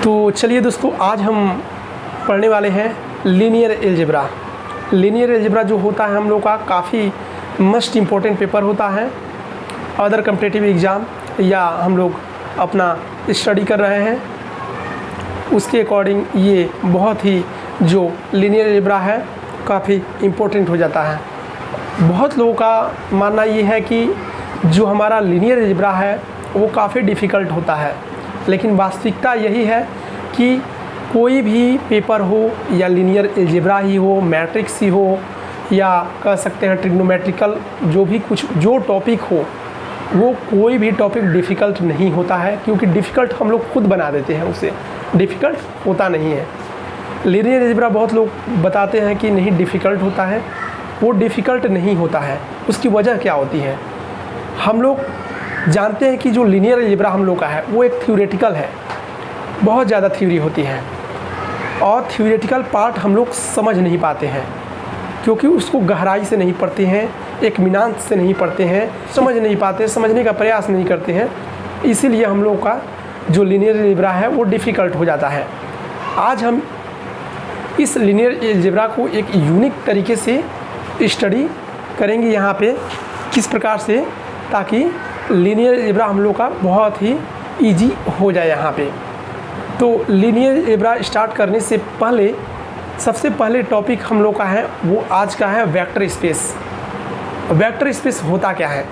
तो चलिए दोस्तों, आज हम पढ़ने वाले हैं लीनियर अलजेब्रा। लीनियर अलजेब्रा जो होता है हम लोग का काफ़ी मस्ट इम्पोर्टेंट पेपर होता है। अदर कम्पिटिटिव एग्ज़ाम या हम लोग अपना स्टडी कर रहे हैं उसके अकॉर्डिंग ये बहुत ही जो लीनियर अलजेब्रा है काफ़ी इम्पोर्टेंट हो जाता है। बहुत लोगों का मानना ये है कि जो हमारा लीनियर अलजेब्रा है वो काफ़ी डिफ़िकल्ट होता है, लेकिन वास्तविकता यही है कि कोई भी पेपर हो या लीनियर अलजेब्रा ही हो, मैट्रिक्स ही हो, या कह सकते हैं ट्रिग्नोमेट्रिकल जो भी कुछ जो टॉपिक हो, वो कोई भी टॉपिक डिफ़िकल्ट नहीं होता है, क्योंकि डिफ़िकल्ट हम लोग खुद बना देते हैं, उसे डिफ़िकल्ट होता नहीं है। लीनियर अलजेब्रा बहुत लोग बताते हैं कि नहीं डिफ़िकल्ट होता है, वो डिफ़िकल्ट नहीं होता है। उसकी वजह क्या होती है? हम लोग जानते हैं कि जो लीनियर अलजेब्रा हम लोग का है वो एक थ्योरेटिकल है, बहुत ज़्यादा थ्योरी होती है और थ्योरेटिकल पार्ट हम लोग समझ नहीं पाते हैं, क्योंकि उसको गहराई से नहीं पढ़ते हैं, इत्मीनान से नहीं पढ़ते हैं, समझ नहीं पाते, समझने का प्रयास नहीं करते हैं। इसीलिए हम लोग का जो लीनियर अलजेब्रा है वो डिफ़िकल्ट हो जाता है। आज हम इस लीनियर अलजेब्रा को एक यूनिक तरीके से स्टडी करेंगे यहाँ पे, किस प्रकार से, ताकि लीनियर अलजेब्रा हम लोग का बहुत ही इजी हो जाए यहाँ पे। तो लीनियर अलजेब्रा स्टार्ट करने से पहले सबसे पहले टॉपिक हम लोग का है वो आज का है वेक्टर स्पेस। वेक्टर स्पेस होता क्या है?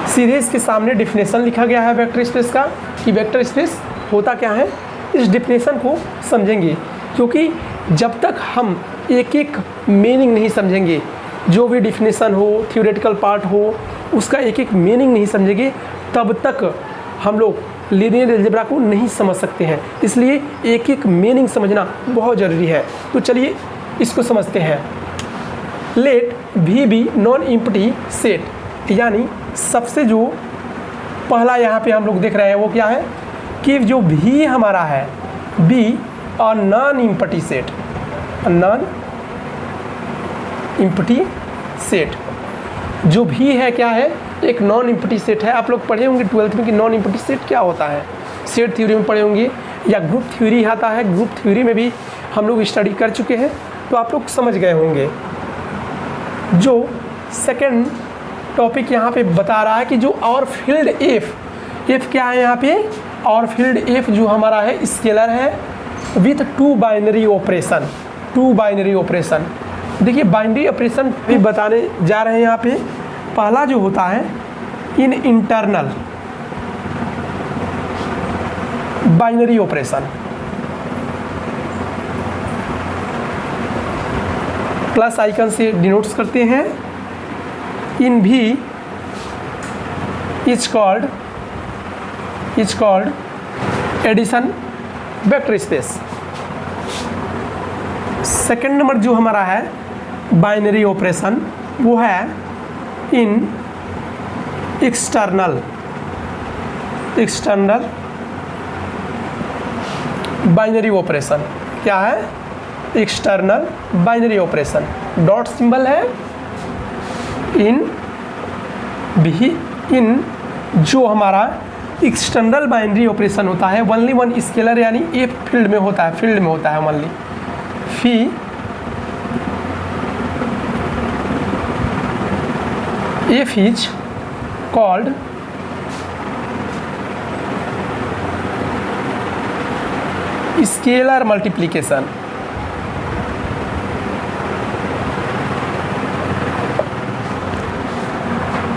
सीधे इसके सामने डिफिनेशन लिखा गया है वेक्टर स्पेस का कि वेक्टर स्पेस होता क्या है। इस डिफिनेशन को समझेंगे, क्योंकि जब तक हम एक एक मीनिंग नहीं समझेंगे, जो भी डिफिनेशन हो, थ्योरेटिकल पार्ट हो, उसका एक एक मीनिंग नहीं समझेंगे, तब तक हम लोग लीनियर अलजेब्रा को नहीं समझ सकते हैं। इसलिए एक एक मीनिंग समझना बहुत ज़रूरी है। तो चलिए इसको समझते हैं। Let we be non empty set, यानी सबसे जो पहला यहाँ पे हम लोग देख रहे हैं वो क्या है कि जो भी हमारा है बी और non empty set, non empty set जो भी है क्या है, एक नॉन एम्प्टी सेट है। आप लोग पढ़े होंगे 12th में कि नॉन एम्प्टी सेट क्या होता है, सेट थ्योरी में पढ़े होंगे, या ग्रुप थ्योरी आता है, ग्रुप थ्योरी में भी हम लोग स्टडी कर चुके हैं, तो आप लोग समझ गए होंगे। जो सेकंड टॉपिक यहाँ पे बता रहा है कि जो और फील्ड एफ क्या है यहाँ पे, और फील्ड एफ जो हमारा है स्केलर है with two binary operation. Two binary operation, देखिए बाइनरी ऑपरेशन भी बताने जा रहे हैं यहाँ पे। पहला जो होता है in internal binary operation, plus icon से डिनोट्स करते हैं। In V is called addition vector space. Second number जो हमारा है बाइनरी ऑपरेशन वो है इन एक्सटर्नल बाइनरी ऑपरेशन। क्या है? External binary operation. Dot symbol है इन भी, इन जो हमारा एक्सटर्नल बाइनरी ऑपरेशन होता है ओनली वन स्केलर, यानी एक फील्ड में होता है only. Fee F is called scalar multiplication।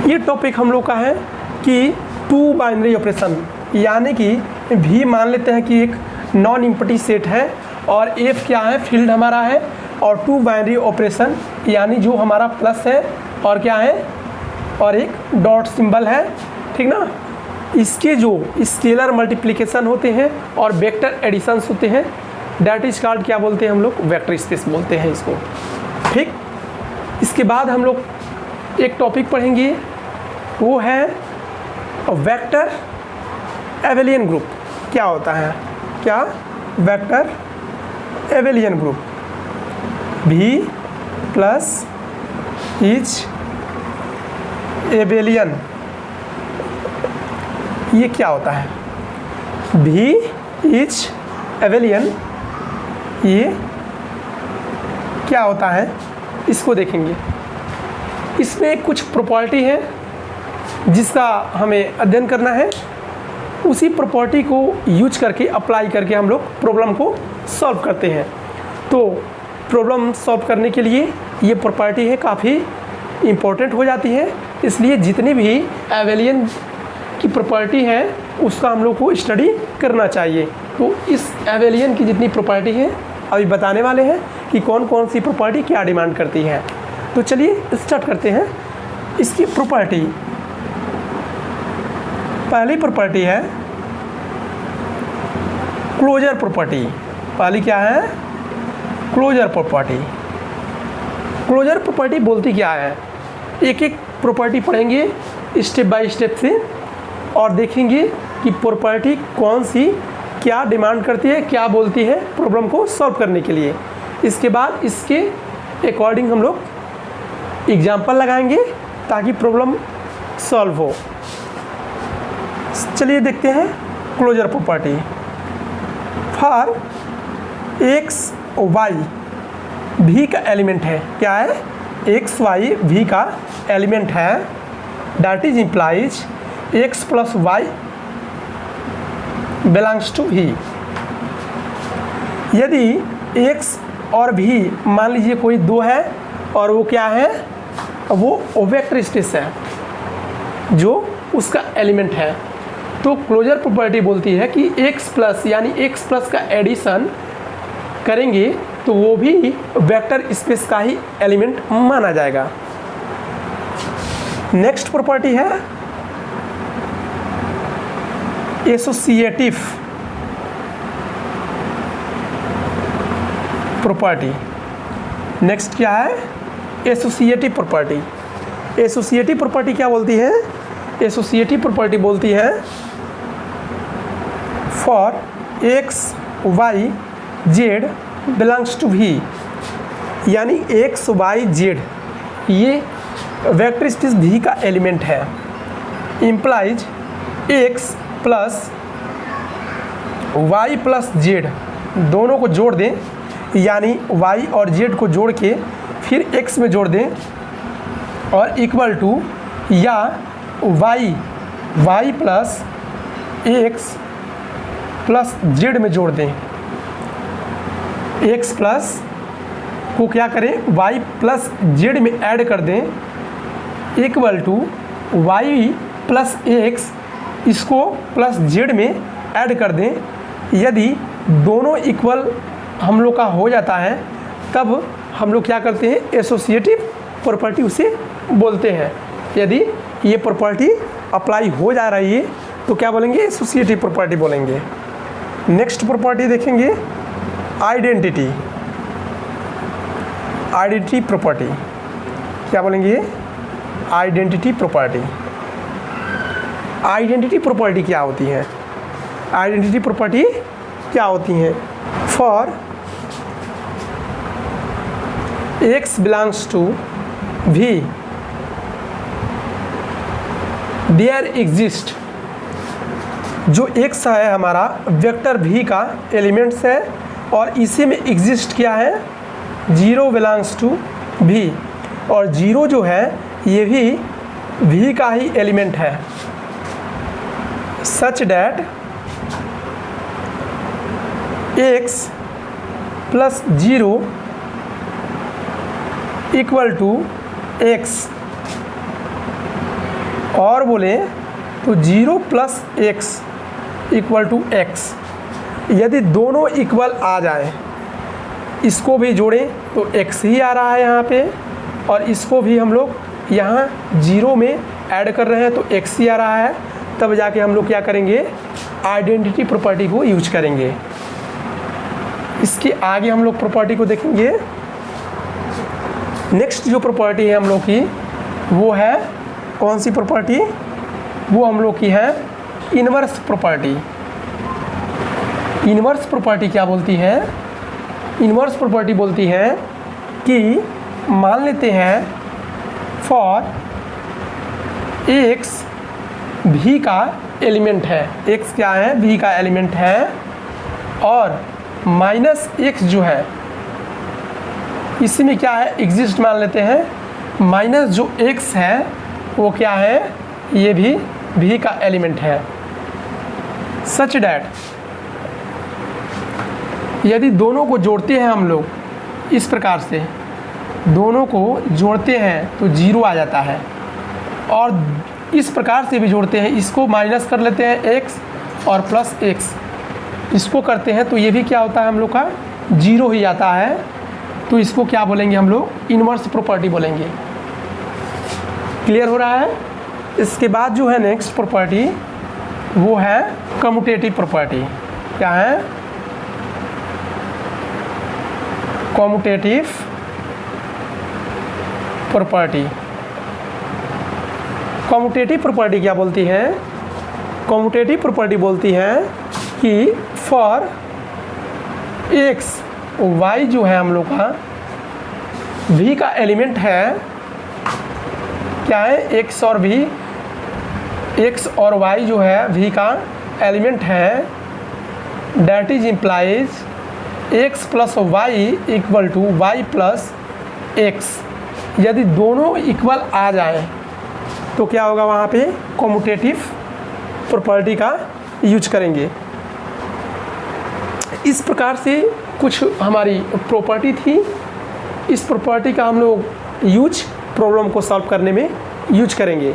ये टॉपिक हम लोग का है कि टू बाइनरी ऑपरेशन, यानी कि भी मान लेते हैं कि एक नॉन एम्प्टी सेट है और F क्या है, फील्ड हमारा है, और टू बाइनरी ऑपरेशन यानी जो हमारा प्लस है और क्या है, और एक डॉट सिंबल है, ठीक ना। इसके जो स्केलर मल्टीप्लिकेशन होते हैं और वेक्टर एडिशंस होते हैं, डैट इज कॉल्ड क्या बोलते हैं हम लोग, वेक्टर स्पेस बोलते हैं इसको, ठीक। इसके बाद हम लोग एक टॉपिक पढ़ेंगे, वो है वेक्टर एबेलियन ग्रुप। क्या होता है? क्या? Vector Abelian group. भी प्लस इज एबेलियन, ये क्या होता है? भी इज एवेलियन ये क्या होता है इसको देखेंगे। इसमें कुछ प्रॉपर्टी है जिसका हमें अध्ययन करना है, उसी प्रॉपर्टी को यूज करके अप्लाई करके हम लोग प्रॉब्लम को सॉल्व करते हैं। तो प्रॉब्लम सॉल्व करने के लिए ये प्रॉपर्टी है काफ़ी इम्पोर्टेंट हो जाती है, इसलिए जितनी भी एवेलियन की प्रॉपर्टी है उसका हम लोग को स्टडी करना चाहिए। तो इस एवेलियन की जितनी प्रॉपर्टी है अभी बताने वाले हैं कि कौन कौन सी प्रॉपर्टी क्या डिमांड करती है। तो चलिए स्टार्ट करते हैं। इसकी प्रॉपर्टी, पहली प्रॉपर्टी है क्लोजर प्रॉपर्टी। पहली क्या है? Closure property. क्लोजर प्रॉपर्टी बोलती क्या है? एक एक प्रॉपर्टी पढ़ेंगे स्टेप बाय स्टेप से और देखेंगे कि प्रॉपर्टी कौन सी क्या डिमांड करती है, क्या बोलती है प्रॉब्लम को सॉल्व करने के लिए। इसके बाद इसके अकॉर्डिंग हम लोग एग्जाम्पल लगाएंगे ताकि प्रॉब्लम सॉल्व हो। चलिए देखते हैं closure property. For X Y V का एलिमेंट है, क्या है? एक्स वाई भी का एलिमेंट है, that is implies X plus Y belongs to V. यदि एक्स और भी मान लीजिए कोई दो है और वो क्या है? वो वेक्टर स्पेस है जो उसका एलिमेंट है, तो क्लोजर प्रॉपर्टी बोलती है कि एक्स प्लस यानी एक्स प्लस का एडिशन करेंगे तो वो भी वेक्टर स्पेस का ही एलिमेंट माना जाएगा। नेक्स्ट प्रॉपर्टी है एसोसिएटिव प्रॉपर्टी। नेक्स्ट क्या है? Associative property. एसोसिएटिव प्रॉपर्टी क्या बोलती है? एसोसिएटिव प्रॉपर्टी बोलती है for X Y Z belongs to V, यानी एक्स वाई जेड ये वेक्टर स्पेस भी का एलिमेंट है, implies X plus Y plus Z दोनों को जोड़ दें, यानी वाई और जेड को जोड़ के फिर एक्स में जोड़ दें और इक्वल टू, या Y plus X plus Z में जोड़ दें। एक्स प्लस को क्या करें? वाई प्लस जेड में ऐड कर दें equal to Y plus X, इसको प्लस जेड में ऐड कर दें। यदि दोनों इक्वल हम लोग का हो जाता है तब हम लोग क्या करते हैं? एसोसिएटिव प्रॉपर्टी उसे बोलते हैं। यदि ये प्रॉपर्टी अप्लाई हो जा रही है तो क्या बोलेंगे? एसोसिएटिव प्रॉपर्टी बोलेंगे। नेक्स्ट प्रॉपर्टी देखेंगे आइडेंटिटी। आइडेंटिटी प्रॉपर्टी क्या बोलेंगे? Identity property. आइडेंटिटी प्रॉपर्टी क्या होती है? आइडेंटिटी प्रॉपर्टी क्या होती है? फॉर एक्स बिलोंग्स टू भी देयर एग्जिस्ट, जो एक्स है हमारा वेक्टर भी का एलिमेंट्स है और इसी में एग्जिस्ट क्या है? जीरो बिलोंग्स टू भी, और जीरो जो है ये भी का ही एलिमेंट है। Such that X plus zero equal to X, और बोले तो zero plus X equal to X. यदि दोनों इक्वल आ जाए, इसको भी जोड़ें तो एक्स ही आ रहा है यहाँ पे, और इसको भी हम लोग यहाँ जीरो में ऐड कर रहे हैं तो एक्स ही आ रहा है, तब जाके हम लोग क्या करेंगे? आइडेंटिटी प्रॉपर्टी को यूज करेंगे। इसके आगे हम लोग प्रॉपर्टी को देखेंगे। नेक्स्ट जो प्रॉपर्टी है हम लोग की वो है कौन सी प्रॉपर्टी? वो हम लोग की है इनवर्स प्रॉपर्टी। इनवर्स प्रॉपर्टी क्या बोलती है? इनवर्स प्रॉपर्टी बोलती है कि मान लेते हैं फॉर एक्स भी का एलिमेंट है, एक्स क्या है? भी का एलिमेंट है, और माइनस एक्स जो है इसमें क्या है, एग्जिस्ट मान लेते हैं। माइनस जो एक्स है वो क्या है, ये भी v का एलिमेंट है। सच डैट यदि दोनों को जोड़ते हैं हम लोग इस प्रकार से, दोनों को जोड़ते हैं तो 0 आ जाता है, और इस प्रकार से भी जोड़ते हैं, इसको माइनस कर लेते हैं x और प्लस x, इसको करते हैं तो ये भी क्या होता है हम लोग का 0 ही आता है। तो इसको क्या बोलेंगे हम लोग, इन्वर्स प्रॉपर्टी बोलेंगे। क्लियर हो रहा है। इसके बाद जो है नेक्स्ट प्रॉपर्टी वो है कम्यूटेटिव प्रॉपर्टी। क्या है, कम्यूटेटिव प्रॉपर्टी। कम्यूटेटिव प्रॉपर्टी क्या बोलती है, कम्यूटेटिव प्रॉपर्टी बोलती है कि फॉर एक्स वाई जो है हम लोग का v का एलिमेंट है, क्या है, x और v, x और y जो है v का एलिमेंट है, that is implies x plus Y equal to Y plus X. यदि दोनों इक्वल आ जाए तो क्या होगा, वहाँ पे कम्यूटेटिव प्रॉपर्टी का यूज करेंगे। इस प्रकार से कुछ हमारी प्रॉपर्टी थी। इस प्रॉपर्टी का हम लोग यूज प्रॉब्लम को सॉल्व करने में यूज करेंगे,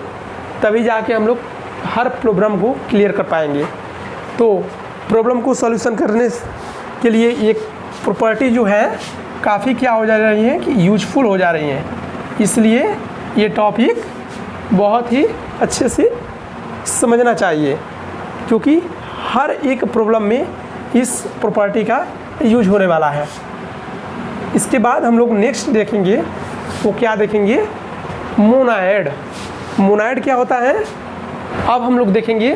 तभी जाके हम लोग हर प्रॉब्लम को क्लियर कर पाएंगे। तो प्रॉब्लम को सॉल्यूशन करने के लिए एक प्रॉपर्टी जो है काफ़ी क्या हो जा रही है कि यूजफुल हो जा रही है, इसलिए ये टॉपिक बहुत ही अच्छे से समझना चाहिए, क्योंकि हर एक प्रॉब्लम में इस प्रॉपर्टी का यूज होने वाला है। इसके बाद हम लोग नेक्स्ट देखेंगे, वो क्या देखेंगे, मोनाइड। मोनाइड क्या होता है, अब हम लोग देखेंगे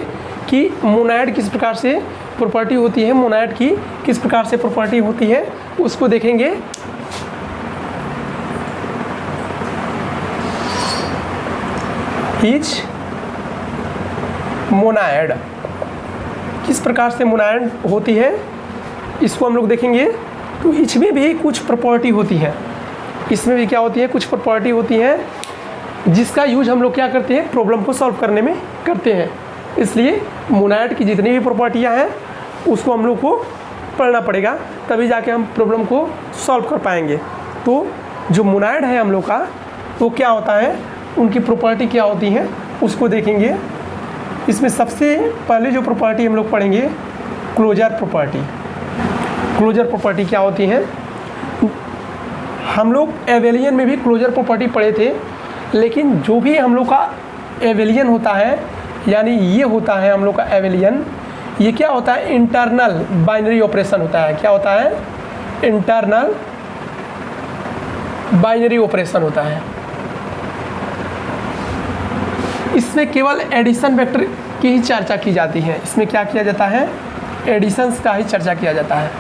कि मोनाइड किस प्रकार से प्रॉपर्टी होती है, मोनाइड की किस प्रकार से प्रॉपर्टी होती है, उसको देखेंगे। इच मोनाइड किस प्रकार से मोनाइड होती है, इसको हम लोग देखेंगे। तो इसमें भी कुछ प्रॉपर्टी होती है, इसमें भी क्या होती है, कुछ प्रॉपर्टी होती है जिसका यूज हम लोग क्या करते हैं, प्रॉब्लम को सॉल्व करने में करते हैं। इसलिए मोनाइड की जितनी भी प्रॉपर्टियां हैं उसको हम लोग को पढ़ना पड़ेगा, तभी जाके हम प्रॉब्लम को सॉल्व कर पाएंगे। तो जो मोनाइड है हम लोग का वो क्या होता है, उनकी प्रॉपर्टी क्या होती हैं उसको देखेंगे। इसमें सबसे पहले जो प्रॉपर्टी हम लोग पढ़ेंगे, क्लोजर प्रॉपर्टी। क्लोजर प्रॉपर्टी क्या होती है, हम लोग एवेलियन में भी क्लोजर प्रॉपर्टी पढ़े थे, लेकिन जो भी हम लोग का एवेलियन होता है, यानी ये होता है हम लोग का एवेलियन, ये क्या होता है, इंटरनल बाइनरी ऑपरेशन होता है। क्या होता है, इंटरनल बाइनरी ऑपरेशन होता है। इसमें केवल एडिशन वेक्टर की ही चर्चा की जाती है। इसमें क्या किया जाता है, एडिशंस का ही चर्चा किया जाता है,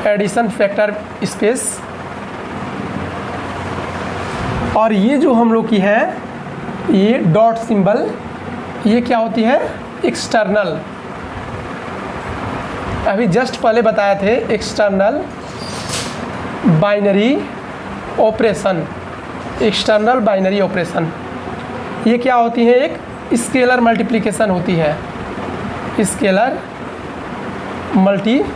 एडिशन फैक्टर स्पेस। और ये जो हम लोग की है, ये डॉट सिंबल, ये क्या होती है, एक्सटर्नल। अभी जस्ट पहले बताए थे external binary operation, external binary operation. ये क्या होती है, एक स्केलर मल्टीप्लिकेशन होती है, स्केलर मल्टीप्लिकेशन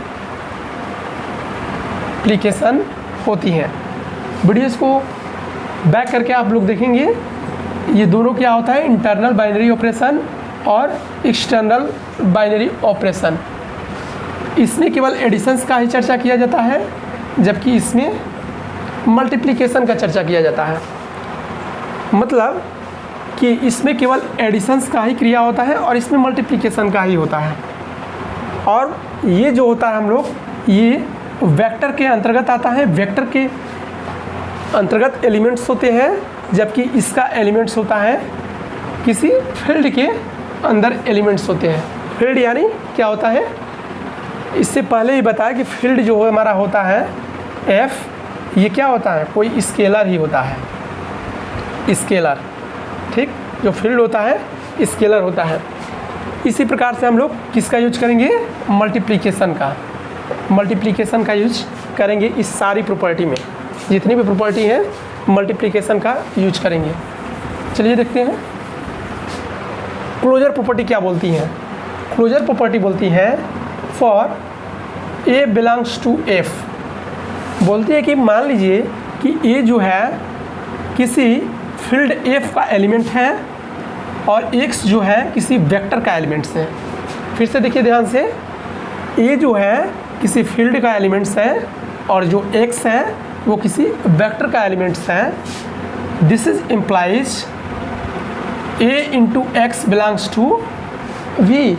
होती है। वीडियोस को बैक करके आप लोग देखेंगे, ये दोनों क्या होता है, इंटरनल बाइनरी ऑपरेशन और एक्सटर्नल बाइनरी ऑपरेशन। इसमें केवल एडिशंस का ही चर्चा किया जाता है, जबकि इसमें मल्टीप्लिकेशन का चर्चा किया जाता है। मतलब कि इसमें केवल एडिशंस का ही क्रिया होता है और इसमें मल्टीप्लिकेशन का ही होता है। और ये जो होता है हम लोग, ये वेक्टर के अंतर्गत आता है, वेक्टर के अंतर्गत एलिमेंट्स होते हैं, जबकि इसका एलिमेंट्स होता है किसी फील्ड के अंदर एलिमेंट्स होते हैं। फील्ड यानी क्या होता है, इससे पहले ही बताया कि फील्ड जो हमारा होता है एफ, ये क्या होता है, कोई स्केलर ही होता है, स्केलर। ठीक, जो फील्ड होता है स्केलर होता है। इसी प्रकार से हम लोग किसका यूज करेंगे, मल्टीप्लिकेशन का। मल्टीप्लिकेशन का यूज करेंगे इस सारी प्रॉपर्टी में, जितनी भी प्रॉपर्टी है मल्टीप्लिकेशन का यूज करेंगे। चलिए देखते हैं क्लोजर प्रॉपर्टी क्या बोलती हैं। क्लोजर प्रॉपर्टी बोलती है for A belongs to F, बोलती है कि मान लीजिए कि ए जो है किसी फील्ड एफ का एलिमेंट है और एक्स जो है किसी वेक्टर का एलिमेंट्स है। फिर से देखिए ध्यान से, ए जो है किसी फील्ड का एलिमेंट्स है और जो एक्स है वो किसी वेक्टर का एलिमेंट्स है। This is implies A into X belongs to V,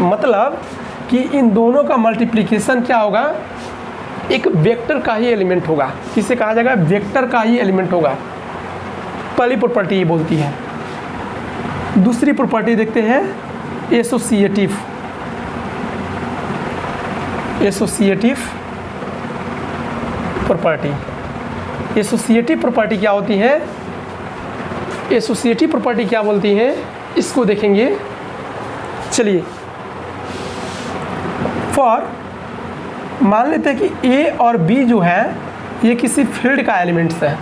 मतलब कि इन दोनों का मल्टीप्लिकेशन क्या होगा, एक वेक्टर का ही एलिमेंट होगा। किसे कहा जाएगा, वेक्टर का ही एलिमेंट होगा। पहली प्रॉपर्टी ये बोलती है। दूसरी प्रॉपर्टी देखते हैं associative. Associative property, associative property क्या होती है, एसोसिएटिव प्रॉपर्टी क्या बोलती है इसको देखेंगे। चलिए फॉर मान लेते हैं कि ए और बी जो है ये किसी फील्ड का एलिमेंट्स है,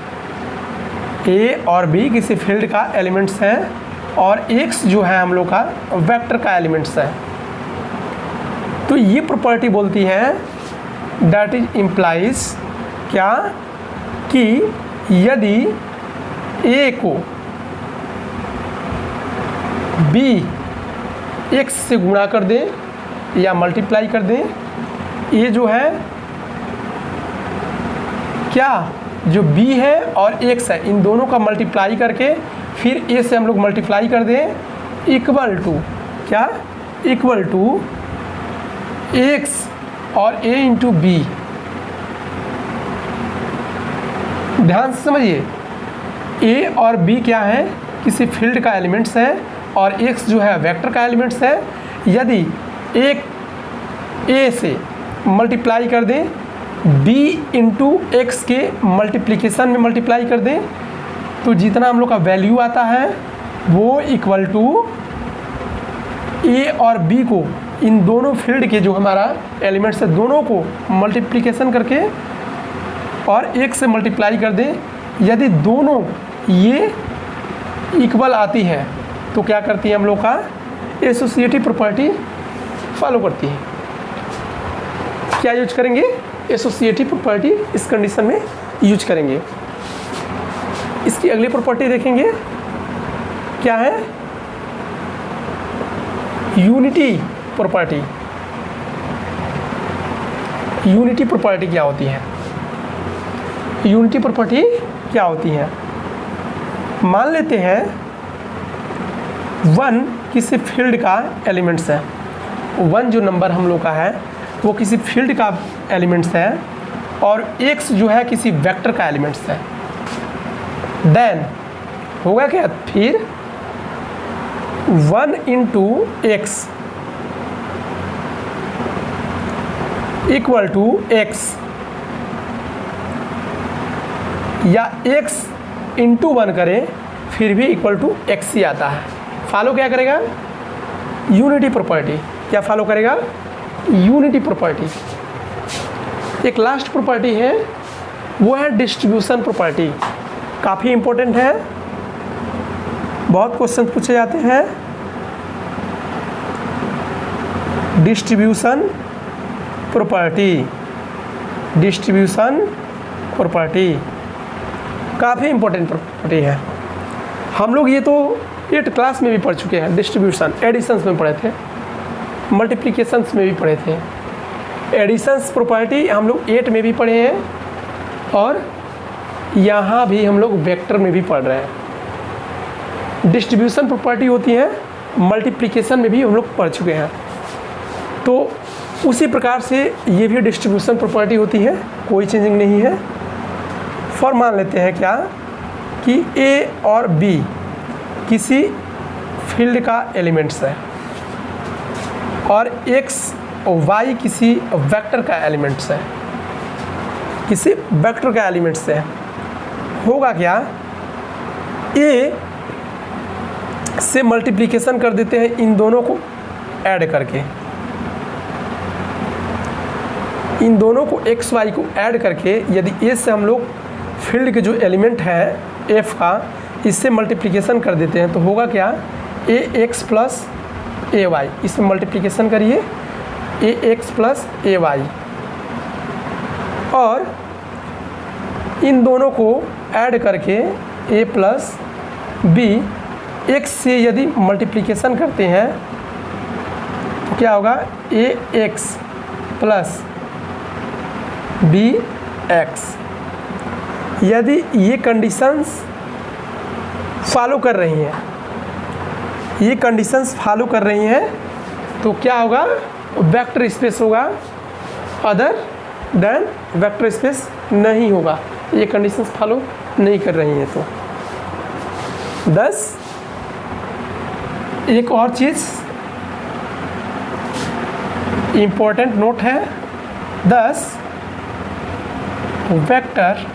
ए और बी किसी फील्ड का एलिमेंट्स है और एक्स जो है हम लोग का वेक्टर का एलिमेंट्स है। तो ये प्रॉपर्टी बोलती है दैट इज इम्प्लाइज क्या, कि यदि ए को बी एक्स से गुणा कर दें या मल्टीप्लाई कर दें, ये जो है क्या, जो b है और x है इन दोनों का मल्टीप्लाई करके फिर a से हम लोग मल्टीप्लाई कर दें, इक्वल टू क्या, इक्वल टू x और a इंटू बी। ध्यान से समझिए, a और b क्या है, किसी फील्ड का एलिमेंट्स है और x जो है वेक्टर का एलिमेंट्स है। यदि एक a से मल्टीप्लाई कर दें b इंटू एक्स के मल्टीप्लिकेशन में मल्टीप्लाई कर दें तो जितना हम लोग का वैल्यू आता है वो इक्वल टू a और b को, इन दोनों फील्ड के जो हमारा एलिमेंट्स है दोनों को मल्टीप्लिकेशन करके और एक से मल्टीप्लाई कर दें। यदि दोनों ये इक्वल आती है तो क्या करती है, हम लोग का एसोसिएटिव प्रॉपर्टी फॉलो करती है। क्या यूज करेंगे, एसोसिएटिव प्रॉपर्टी इस कंडीशन में यूज करेंगे। इसकी अगली प्रॉपर्टी देखेंगे क्या है, यूनिटी प्रॉपर्टी। यूनिटी प्रॉपर्टी क्या होती है, यूनिटी प्रॉपर्टी क्या होती है, मान लेते हैं 1 किसी फील्ड का एलिमेंट्स है, 1 जो नंबर हम लोग का है वो किसी फील्ड का एलिमेंट्स है और x जो है किसी वेक्टर का एलिमेंट्स है। देन होगा क्या, फिर 1 into X equal to X, या x इंटू 1 करें फिर भी इक्वल टू एक्स ही आता है। फॉलो क्या करेगा, यूनिटी प्रॉपर्टी। क्या फॉलो करेगा, यूनिटी प्रॉपर्टी। एक लास्ट प्रॉपर्टी है वो है डिस्ट्रीब्यूशन प्रॉपर्टी, काफ़ी इंपॉर्टेंट है, बहुत क्वेश्चन पूछे जाते हैं। डिस्ट्रीब्यूशन प्रॉपर्टी, डिस्ट्रीब्यूशन प्रॉपर्टी काफ़ी इंपॉर्टेंट प्रॉपर्टी है। हम लोग ये तो 8th क्लास में भी पढ़ चुके हैं, डिस्ट्रीब्यूशन एडिशंस में पढ़े थे, मल्टीप्लिकेशंस में भी पढ़े थे। एडिशंस प्रॉपर्टी हम लोग 8 में भी पढ़े हैं और यहाँ भी हम लोग वेक्टर में भी पढ़ रहे हैं। डिस्ट्रीब्यूशन प्रॉपर्टी होती है, मल्टीप्लिकेशन में भी हम लोग पढ़ चुके हैं। तो उसी प्रकार से ये भी डिस्ट्रीब्यूशन प्रॉपर्टी होती है, कोई चेंजिंग नहीं है। फॉर मान लेते हैं क्या कि a और b किसी फील्ड का एलिमेंट्स है और x और y किसी वेक्टर का एलिमेंट्स है, किसी वेक्टर का एलिमेंट्स है। होगा क्या, a से मल्टीप्लिकेशन कर देते हैं इन दोनों को ऐड करके, इन दोनों को एक्स वाई को ऐड करके यदि ए से हम लोग फील्ड के जो एलिमेंट है एफ का इससे मल्टीप्लिकेशन कर देते हैं तो होगा क्या, ए एक्स प्लस ए वाई। इसमें मल्टीप्लिकेशन करिए ए एक्स प्लस ए वाई, और इन दोनों को ऐड करके ए प्लस बी, एक्स से यदि मल्टीप्लिकेशन करते हैं तो क्या होगा, ए एक्स प्लस बी एक्स। यदि ये कंडीशंस फॉलो कर रही हैं, ये कंडीशंस फॉलो कर रही हैं तो क्या होगा, वेक्टर स्पेस होगा, अदर देन वेक्टर स्पेस नहीं होगा। ये कंडीशंस फॉलो नहीं कर रही हैं तो 10। एक और चीज़ इम्पोर्टेंट नोट है, 10 वेक्टर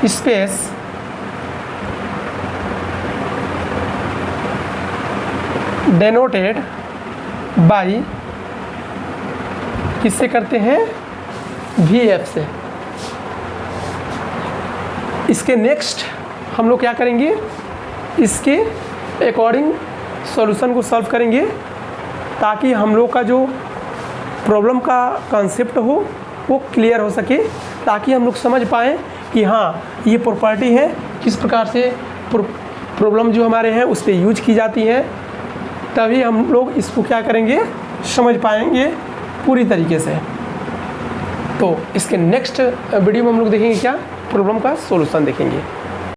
स्पेस डेनोटेड बाई किससे करते हैं, वी एफ से। इसके नेक्स्ट हम लोग क्या करेंगे, इसके अकॉर्डिंग सॉल्यूशन को सॉल्व करेंगे ताकि हम लोग का जो प्रॉब्लम का कॉन्सेप्ट हो वो क्लियर हो सके, ताकि हम लोग समझ पाएँ कि हाँ ये प्रॉपर्टी है, किस प्रकार से प्रॉब्लम जो हमारे हैं उस पर यूज की जाती है, तभी हम लोग इसको क्या करेंगे, समझ पाएंगे पूरी तरीके से। तो इसके नेक्स्ट वीडियो में हम लोग देखेंगे क्या, प्रॉब्लम का सॉल्यूशन देखेंगे।